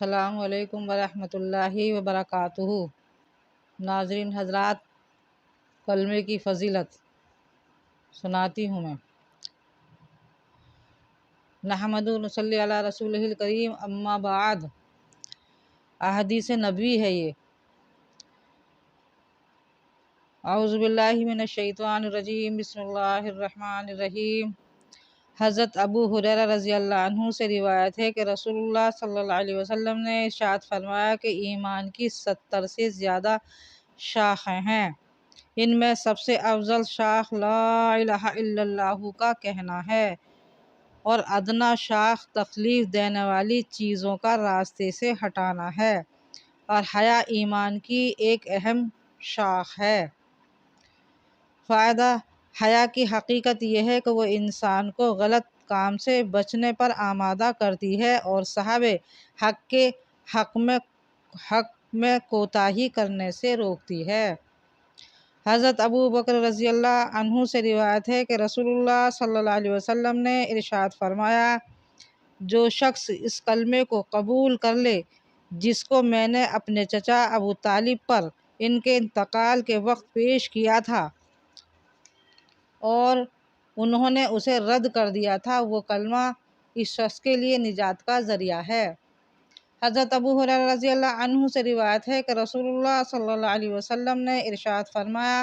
السلام علیکم ورحمۃ اللہ وبرکاتہ۔ ناظرین حضرات، کلمے کی فضیلت سناتی ہوں میں۔ نحمد و نصلی علی رسول الکریم، اما بعد، احادیث نبوی ہے یہ۔ اعوذ باللہ من الشیطان الرجیم، بسم اللہ الرحمن الرحیم۔ حضرت ابو ہریرہ رضی اللہ عنہ سے روایت ہے کہ رسول اللہ صلی اللہ علیہ وسلم نے ارشاد فرمایا کہ ایمان کی 70 سے زیادہ شاخیں ہیں، ان میں سب سے افضل شاخ لا الہ الا اللہ کا کہنا ہے، اور ادنا شاخ تکلیف دینے والی چیزوں کا راستے سے ہٹانا ہے، اور حیا ایمان کی ایک اہم شاخ ہے۔ فائدہ: حیا کی حقیقت یہ ہے کہ وہ انسان کو غلط کام سے بچنے پر آمادہ کرتی ہے اور صاحب حق کے حق میں کوتاہی کرنے سے روکتی ہے۔ حضرت ابو بکر رضی اللہ عنہ سے روایت ہے کہ رسول اللہ صلی اللہ علیہ وسلم نے ارشاد فرمایا، جو شخص اس کلمے کو قبول کر لے جس کو میں نے اپنے چچا ابو طالب پر ان کے انتقال کے وقت پیش کیا تھا اور انہوں نے اسے رد کر دیا تھا، وہ کلمہ اس شخص کے لیے نجات کا ذریعہ ہے۔ حضرت ابو ہریرہ رضی اللہ عنہ سے روایت ہے کہ رسول اللہ صلی اللہ علیہ وسلم نے ارشاد فرمایا،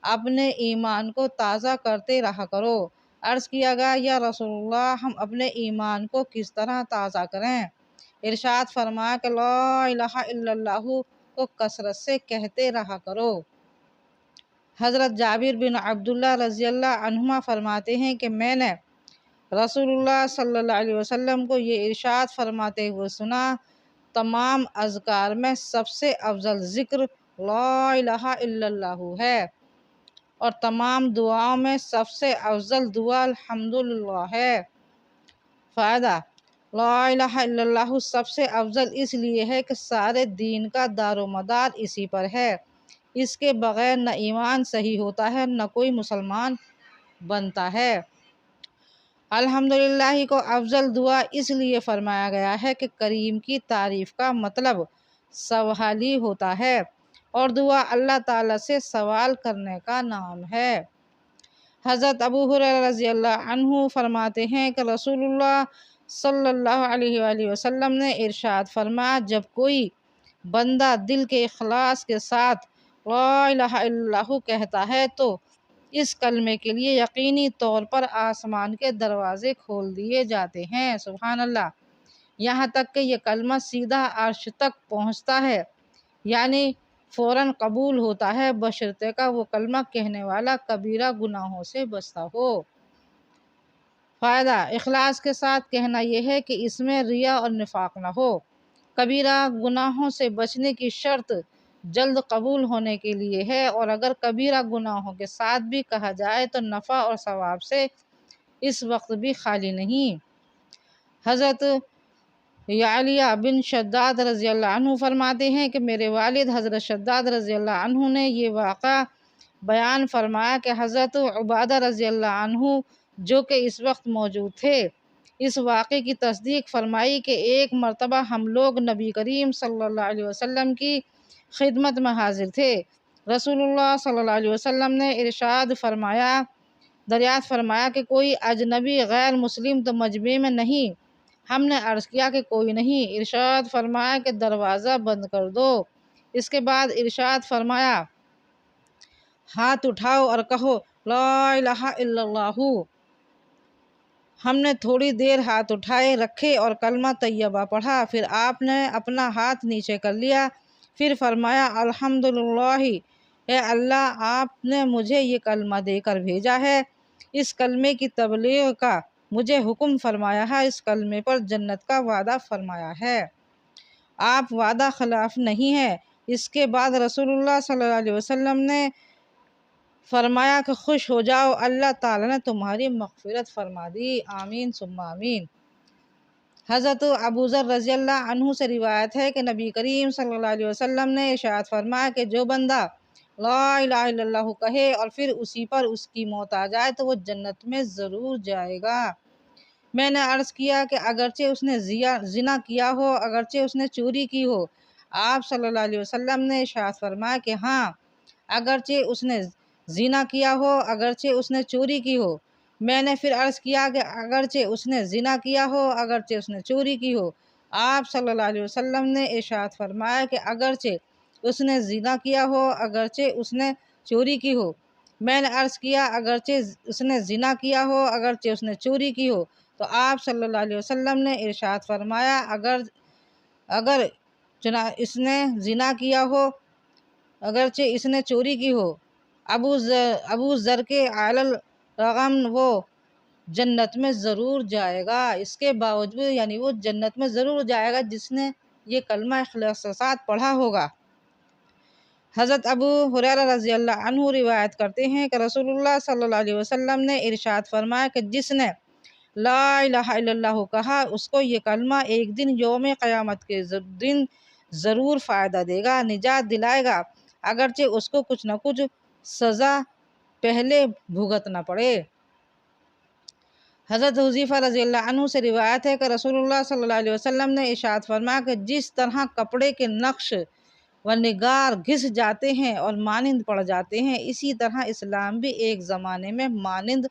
اپنے ایمان کو تازہ کرتے رہا کرو۔ عرض کیا گیا، یا رسول اللہ، ہم اپنے ایمان کو کس طرح تازہ کریں؟ ارشاد فرمایا کہ لا الہ الا اللہ کو کثرت سے کہتے رہا کرو۔ حضرت جابر بن عبداللہ رضی اللہ عنہما فرماتے ہیں کہ میں نے رسول اللہ صلی اللہ علیہ وسلم کو یہ ارشاد فرماتے ہوئے سنا، تمام اذکار میں سب سے افضل ذکر لا الہ الا اللہ ہے، اور تمام دعاؤں میں سب سے افضل دعا الحمدللہ ہے۔ فائدہ: لا الہ الا اللہ سب سے افضل اس لیے ہے کہ سارے دین کا دار و مدار اسی پر ہے، اس کے بغیر نہ ایمان صحیح ہوتا ہے، نہ کوئی مسلمان بنتا ہے۔ الحمدللہ کو افضل دعا اس لیے فرمایا گیا ہے کہ کریم کی تعریف کا مطلب سوالی ہوتا ہے، اور دعا اللہ تعالیٰ سے سوال کرنے کا نام ہے۔ حضرت ابو ہریرہ رضی اللہ عنہ فرماتے ہیں کہ رسول اللہ صلی اللہ علیہ وآلہ وسلم نے ارشاد فرمایا، جب کوئی بندہ دل کے اخلاص کے ساتھ لا الہ الا اللہ کہتا ہے تو اس کلمے کے لیے یقینی طور پر آسمان کے دروازے کھول دیے جاتے ہیں۔ سبحان اللہ! یہاں تک کہ یہ کلمہ سیدھا عرش تک پہنچتا ہے، یعنی فوراً قبول ہوتا ہے، بشرطے کہ وہ کلمہ کہنے والا کبیرہ گناہوں سے بچتا ہو۔ فائدہ: اخلاص کے ساتھ کہنا یہ ہے کہ اس میں ریا اور نفاق نہ ہو۔ کبیرہ گناہوں سے بچنے کی شرط جلد قبول ہونے کے لیے ہے، اور اگر کبیرہ گناہوں کے ساتھ بھی کہا جائے تو نفع اور ثواب سے اس وقت بھی خالی نہیں۔ حضرت یعلیہ بن شداد رضی اللہ عنہ فرماتے ہیں کہ میرے والد حضرت شداد رضی اللہ عنہ نے یہ واقعہ بیان فرمایا کہ حضرت عبادہ رضی اللہ عنہ جو کہ اس وقت موجود تھے، اس واقعے کی تصدیق فرمائی کہ ایک مرتبہ ہم لوگ نبی کریم صلی اللہ علیہ وسلم کی خدمت میں حاضر تھے۔ رسول اللہ صلی اللہ علیہ وسلم نے دریافت فرمایا کہ کوئی اجنبی غیر مسلم تو مجمع میں نہیں؟ ہم نے عرض کیا کہ کوئی نہیں۔ ارشاد فرمایا کہ دروازہ بند کر دو۔ اس کے بعد ارشاد فرمایا، ہاتھ اٹھاؤ اور کہو لا الہ الا اللہ۔ ہم نے تھوڑی دیر ہاتھ اٹھائے رکھے اور کلمہ طیبہ پڑھا، پھر آپ نے اپنا ہاتھ نیچے کر لیا، پھر فرمایا، الحمدللہ، اے اللہ، آپ نے مجھے یہ کلمہ دے کر بھیجا ہے، اس کلمے کی تبلیغ کا مجھے حکم فرمایا ہے، اس کلمے پر جنت کا وعدہ فرمایا ہے، آپ وعدہ خلاف نہیں ہیں۔ اس کے بعد رسول اللہ صلی اللہ علیہ وسلم نے فرمایا کہ خوش ہو جاؤ، اللہ تعالیٰ نے تمہاری مغفرت فرما دی، آمین ثم آمین۔ حضرت ابو ذر رضی اللہ عنہ سے روایت ہے کہ نبی کریم صلی اللہ علیہ وسلم نے ارشاد فرمایا کہ جو بندہ لا الہ الا اللہ کہے اور پھر اسی پر اس کی موت آ جائے تو وہ جنت میں ضرور جائے گا۔ میں نے عرض کیا کہ اگرچہ اس نے زنا کیا ہو، اگرچہ اس نے چوری کی ہو؟ آپ صلی اللہ علیہ وسلم نے ارشاد فرمایا کہ ہاں، اگرچہ اس نے زنا کیا ہو، اگرچہ اس نے چوری کی ہو۔ میں نے پھر عرض کیا کہ اگرچہ اس نے زنا کیا ہو، اگرچہ اس نے چوری کی ہو؟ آپ صلی اللہ علیہ وسلم نے ارشاد فرمایا کہ اگرچہ اس نے زنا کیا ہو، اگرچہ اس نے چوری کی ہو۔ میں نے عرض کیا اگرچہ اس نے زنا کیا ہو، اگرچہ اس نے چوری کی ہو؟ تو آپ صلی اللہ علیہ وسلم نے ارشاد فرمایا اگر اس نے زنا کیا ہو، اگرچہ اس نے چوری کی ہو، ابو ذر کے علی الرغم وہ جنت میں ضرور جائے گا۔ اس کے باوجود یعنی وہ جنت میں ضرور جائے گا جس نے یہ کلمہ اخلاص کے ساتھ پڑھا ہوگا۔ حضرت ابو ہریرہ رضی اللہ عنہ روایت کرتے ہیں کہ رسول اللہ صلی اللہ علیہ وسلم نے ارشاد فرمایا کہ جس نے لا الہ الا اللہ کہا، اس کو یہ کلمہ ایک دن یوم قیامت کے دن ضرور فائدہ دے گا، نجات دلائے گا، اگرچہ اس کو کچھ نہ کچھ سزا پہلے بھگتنا پڑے۔ حضرت حذیفہ رضی اللہ عنہ سے روایت ہے کہ رسول اللہ صلی اللہ علیہ وسلم نے ارشاد فرمایا کہ جس طرح کپڑے کے نقش و نگار گھس جاتے ہیں اور مانند پڑ جاتے ہیں، اسی طرح اسلام بھی ایک زمانے میں مانند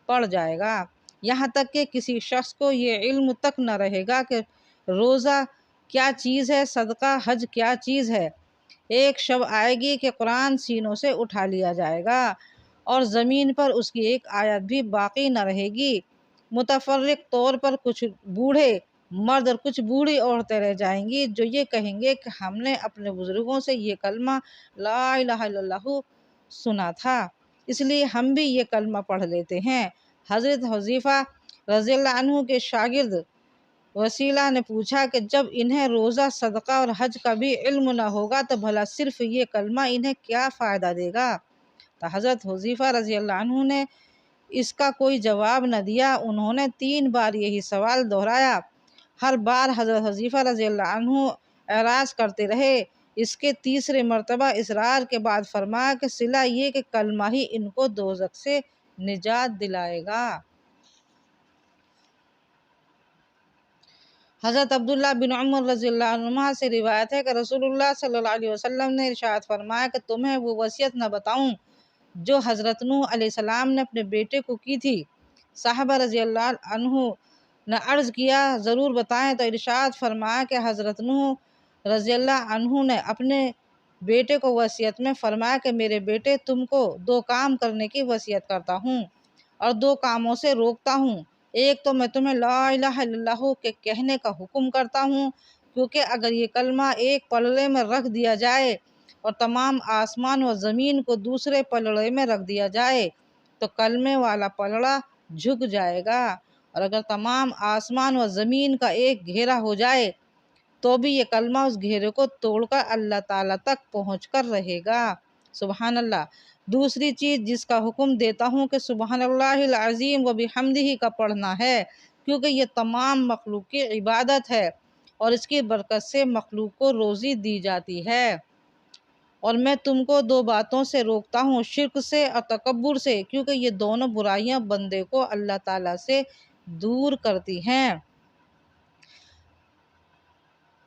پڑ جائے گا، یہاں تک کہ کسی شخص کو یہ علم تک نہ رہے گا کہ روزہ کیا چیز ہے، صدقہ، حج کیا چیز ہے۔ ایک شب آئے گی کہ قرآن سینوں سے اٹھا لیا جائے گا اور زمین پر اس کی ایک آیت بھی باقی نہ رہے گی۔ متفرق طور پر کچھ بوڑھے مرد اور کچھ بوڑھی عورتیں رہ جائیں گی جو یہ کہیں گے کہ ہم نے اپنے بزرگوں سے یہ کلمہ لا الہ الا اللہ سنا تھا، اس لیے ہم بھی یہ کلمہ پڑھ لیتے ہیں۔ حضرت حذیفہ رضی اللہ عنہ کے شاگرد وسیلہ نے پوچھا کہ جب انہیں روزہ، صدقہ اور حج کا بھی علم نہ ہوگا تو بھلا صرف یہ کلمہ انہیں کیا فائدہ دے گا؟ تو حضرت حذیفہ رضی اللہ عنہ نے اس کا کوئی جواب نہ دیا، انہوں نے 3 بار یہی سوال دہرایا، ہر بار حضرت حذیفہ رضی اللہ عنہ اعراض کرتے رہے۔ اس کے تیسرے مرتبہ اصرار کے بعد فرمایا کہ صلہ یہ کہ کلمہ ہی ان کو دوزخ سے نجات دلائے گا۔ حضرت عبداللہ بن عمر رضی اللہ عنہما سے روایت ہے کہ رسول اللہ صلی اللہ علیہ وسلم نے ارشاد فرمایا کہ تمہیں وہ وصیت نہ بتاؤں جو حضرت نوح علیہ السلام نے اپنے بیٹے کو کی تھی؟ صحابہ رضی اللہ عنہ نے عرض کیا ضرور بتائیں، تو ارشاد فرمایا کہ حضرت نوح رضی اللہ عنہ نے اپنے بیٹے کو وصیت میں فرمایا کہ میرے بیٹے، تم کو 2 کام کرنے کی وصیت کرتا ہوں اور 2 کاموں سے روکتا ہوں۔ ایک تو میں تمہیں لا الہ الا اللہ کے کہنے کا حکم کرتا ہوں، کیونکہ اگر یہ کلمہ ایک پلڑے میں رکھ دیا جائے اور تمام آسمان و زمین کو دوسرے پلڑے میں رکھ دیا جائے تو کلمے والا پلڑا جھک جائے گا، اور اگر تمام آسمان و زمین کا ایک گھیرا ہو جائے تو بھی یہ کلمہ اس گھیرے کو توڑ کر اللہ تعالیٰ تک پہنچ کر رہے گا۔ سبحان اللہ۔ دوسری چیز جس کا حکم دیتا ہوں کہ سبحان اللہ العظیم و بحمدہ کا پڑھنا ہے، کیونکہ یہ تمام مخلوق کی عبادت ہے اور اس کی برکت سے مخلوق کو روزی دی جاتی ہے۔ اور میں تم کو 2 باتوں سے روکتا ہوں، شرک سے اور تکبر سے، کیونکہ یہ دونوں برائیاں بندے کو اللہ تعالیٰ سے دور کرتی ہیں۔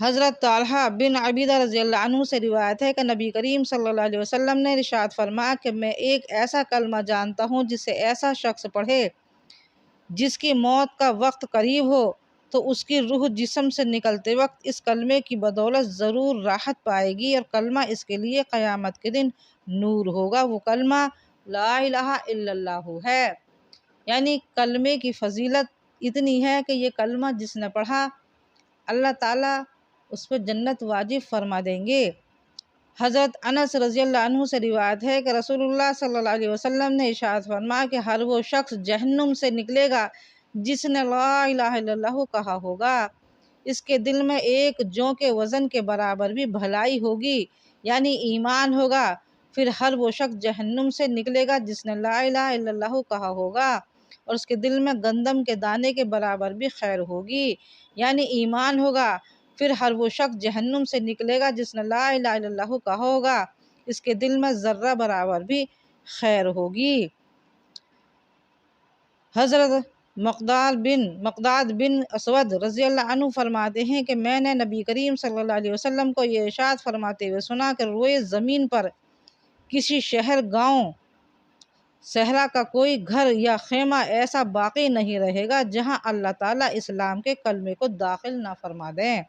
حضرت طلحہ بن عبیدہ رضی اللہ عنہ سے روایت ہے کہ نبی کریم صلی اللہ علیہ وسلم نے ارشاد فرمایا کہ میں ایک ایسا کلمہ جانتا ہوں جسے ایسا شخص پڑھے جس کی موت کا وقت قریب ہو تو اس کی روح جسم سے نکلتے وقت اس کلمے کی بدولت ضرور راحت پائے گی، اور کلمہ اس کے لیے قیامت کے دن نور ہوگا۔ وہ کلمہ لا الہ الا اللہ ہے، یعنی کلمے کی فضیلت اتنی ہے کہ یہ کلمہ جس نے پڑھا اللہ تعالیٰ اس پہ جنت واجب فرما دیں گے۔ حضرت انس رضی اللہ عنہ سے روایت ہے کہ رسول اللہ صلی اللہ علیہ وسلم نے ارشاد فرمایا کہ ہر وہ شخص جہنم سے نکلے گا جس نے لا الہ الا اللہ کہا ہوگا، اس کے دل میں ایک جوں کے وزن کے برابر بھی بھلائی ہوگی، یعنی ایمان ہوگا۔ پھر ہر وہ شخص جہنم سے نکلے گا جس نے لا الہ الا اللہ کہا ہوگا اور اس کے دل میں گندم کے دانے کے برابر بھی خیر ہوگی، یعنی ایمان ہوگا۔ پھر ہر وہ شخص جہنم سے نکلے گا جس نے لا الہ الا اللہ کہا ہوگا، اس کے دل میں ذرہ برابر بھی خیر ہوگی۔ حضرت مقداد بن اسود رضی اللہ عنہ فرماتے ہیں کہ میں نے نبی کریم صلی اللہ علیہ وسلم کو یہ ارشاد فرماتے ہوئے سنا کہ روئے زمین پر کسی شہر، گاؤں، صحرا کا کوئی گھر یا خیمہ ایسا باقی نہیں رہے گا جہاں اللہ تعالیٰ اسلام کے کلمے کو داخل نہ فرما دیں۔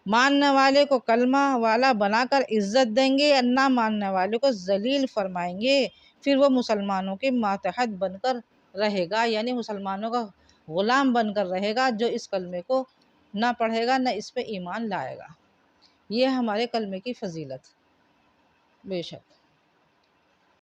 ماننے والے کو کلمہ والا بنا کر عزت دیں گے، نہ ماننے والے کو ذلیل فرمائیں گے، پھر وہ مسلمانوں کے ماتحت بن کر رہے گا، یعنی مسلمانوں کا غلام بن کر رہے گا، جو اس کلمے کو نہ پڑھے گا نہ اس پہ ایمان لائے گا۔ یہ ہمارے کلمے کی فضیلت بے شک۔